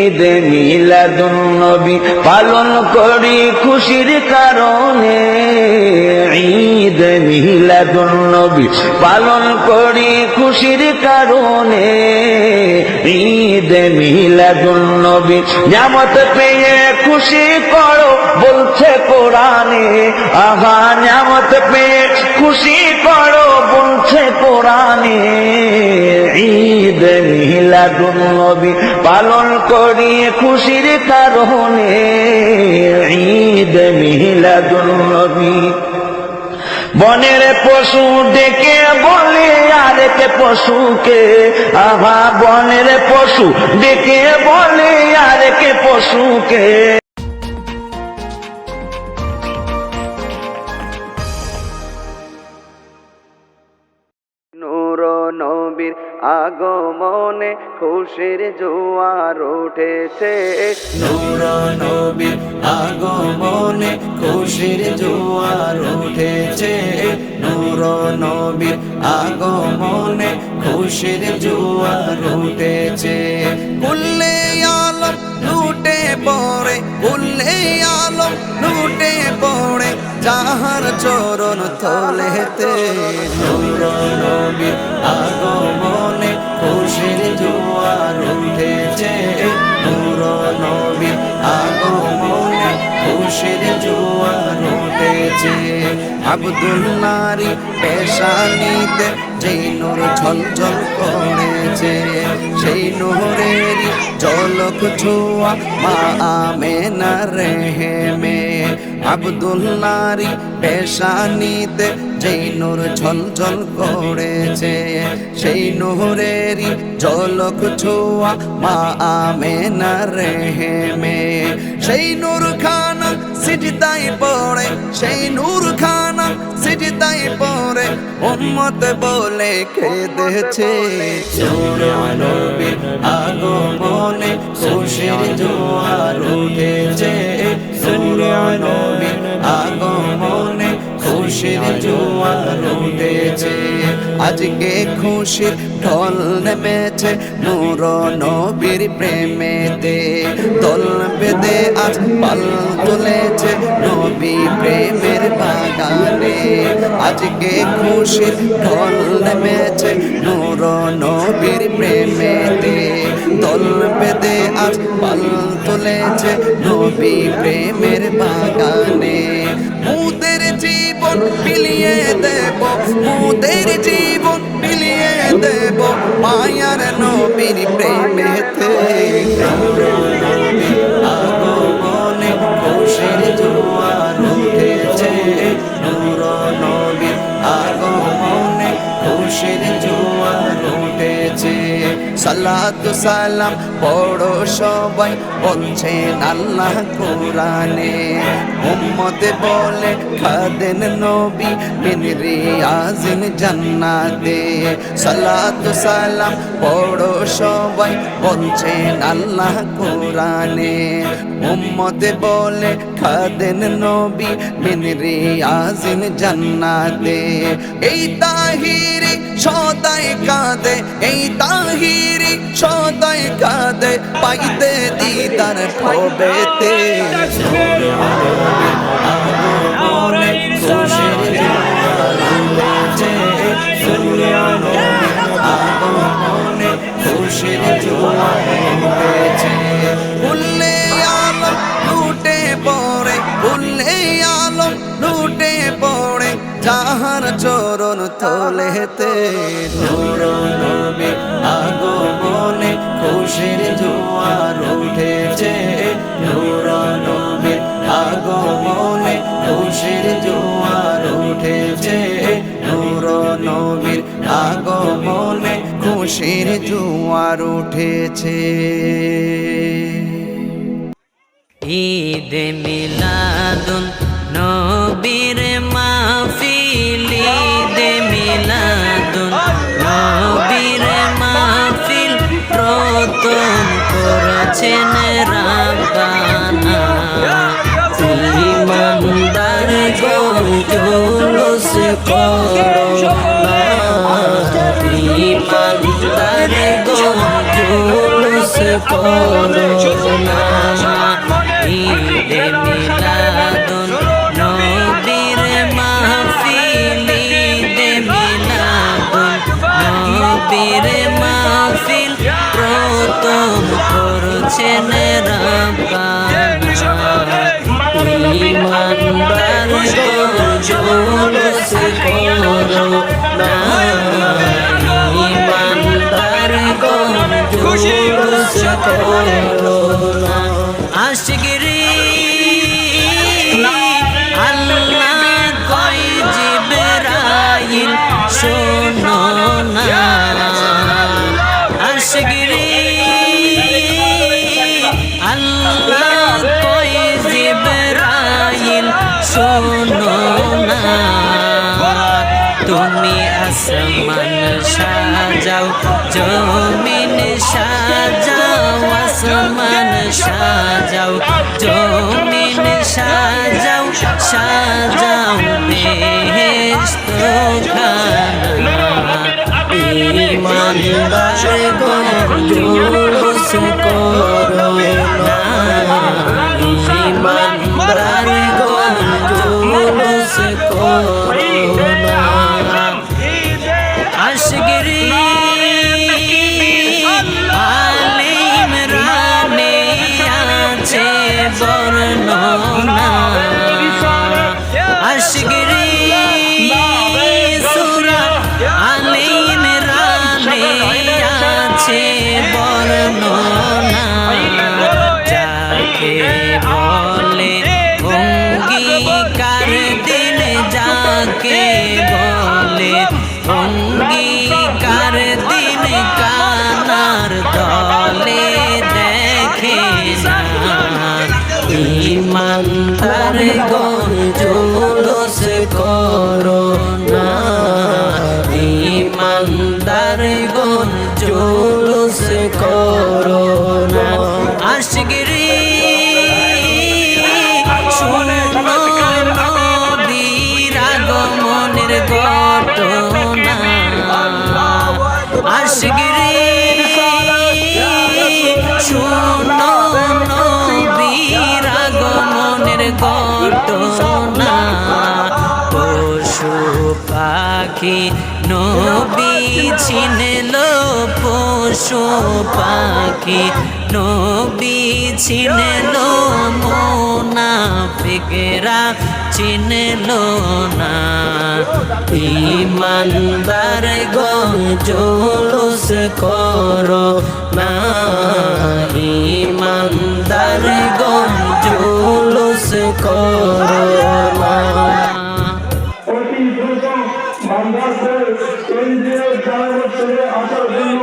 ঈদ মিলাদুন নবী পালন করি খুশির কারণে, ঈদ মিলাদুন নবী পালন করি খুশির কারণে, ঈদ মিলাদুন নবী নিয়ামত পেয়ে খুশি করো বলছে কোরআনে, আহা নিয়ামত পেয়ে খুশি করো বলছে কোরআনে, ঈদ মিলাদুন নবী পালন করি খুশির কারণে, ঈদ মিলাদুন নবী। বনের পশু ডেকে বলে আরেক পশুকে, আহা বনের পশু ডেকে বলে আরেক পশুকে, নূর নবীর আগমনে খুশির জোয়ার উঠেছে, নূর নবীর আগমনে খুশির জোয়ার উঠেছে, নূর নবীর আগমনে খুশির জোয়ার উঠেছে। কুল্লে আলম লুটে পড়ে, কুল্লে আলম লুটে পড়ে যাহার চরণ তলেতে, নূর নবীর আগমনে খুশির জোয়ার উঠেছে, নূর নবীর আগমনে খুশির জোয়ার উঠেছে। আব্দুল্লাহর পেশানিতে যেই নূর ঝলঝল করেছে, সেই নূরেরই ঝলক ছোঁয়া মা আমেনার রেহেমে। আব্দুল্লাহর পেশানিতে যেই নূর ঝলঝল করেছে, সেই নূরেরই ঝলক ছোঁয়া মা আমেনার রেহেমে। সেই নূর খানা সিজদায় পড়ে, সেই নূর খানা সিজদায় পড়ে উম্মত বলে কেঁদেছে, নূর নবীর আগমনে খুশির জোয়ার উঠেছে, নূর নবীর আগমনে খুশির জোয়ার উঠেছে। আজকে খুশির ঢল নেমেছে নূর নবীর প্রেমেতে, দল বেঁধে আজ পাল তুলেছে নবী প্রেমের বাগানে। আজকে খুশির ঢল নেমেছে নূর নবীর প্রেমেতে, দল বেঁধে আজ পাল তুলেছে নবী প্রেমের বাগানে। মুদের জীবন বিলিয়ে দেব, মুদের জীবন বিলিয়ে দেব মায়ার নবীর প্রেমেতে, নূর নবীর আগমনে খুশির জোয়ার উঠেছে, নূর নবীর আগমনে খুশির জোয়ার উঠেছে। সালাতু সালাম পড়ো সবাই বলছেন আল্লাহ কোরআনে, উম্মতে বলে খাদেন নবী মিন রিয়াজিন জান্নাতে। সালাতু সালাম পড়ো সবাই বলছেন আল্লাহ কোরআনে, উম্মতে বলে খাদেন নবী মিন রিয়াজিন জান্নাতে। এই তাহিরি সদাই কাঁদে, এই তাহিরি সদাই কাঁদে পাইতে দিদার ভবেতে, নূর নবীর আগমনে খুশির জোয়ার উঠেছে, নূর নবীর আগমনে খুশির জোয়ার উঠেছে। উল্লে আলম লুটে পড়ে, উল্লে আলম লুটে পড়ে যাহার চরণ তলেতে, নূর নবীর আগমনে খুশির জোয়ার উঠেছে, নূর নবীর আগমনে খুশির জোয়ার উঠেছে, নূর নবীর আগমনে খুশির জোয়ার উঠেছে। ঈদ মিলাদুন নবীর মাহফিল, ঈদ মিলাদুন নবীর মাহফিল প্রথম করেছেন রাব্বানা। ইমানদার গণ জুলুস করো না, ইমানদার গণ জুলুস করো না ঈদে মিলাদুন নবীর মাহফিল ঈদে মিলাদুন নবীর মাহফিল প্রথম করছেন রাব্বানা ইমানদার জুলুস করো না ইমানদার জুলুস করো না আশিকরি আল্লাহ কয় জিবরাইল শোনো না আশিকরি আল্লাহ কয় জিবরাইল শোনো না তুমি আসমান সাজাও জমিন সাজাও আসমান সাজাও জমিন সাজাও সাজাও বেহেশত খানা ইমানদার জুলুস করো না ইমানদার জুলুস করো না আশিকরি আলে ইমরানে আছে বর্ণনা আশিকরি সূরা আলে ইমরানে আছে বর্ণনা যাকে বলে অঙ্গীকার দিন যাকে বলে অঙ্গীকার দিন কানার দলে দেখে না ইমানদার জুলুস করো না ইমানদার জুলুস করো না আশিকরি শুনো নবীর আগমনের ঘটনা আশিকরি শুনো নবীর আগমনের ঘটনা পশু পাখি নবী ছিনল পশু পাখি নবী ছিনল মুনাফিকরা চিনল না ইমানদার জুলুস করো না ইমানদার জুলুস করো না অতি দ্রুত বাংলাদেশের কেন্দ্রীয় জানাবো ছেড়ে আসার জন্য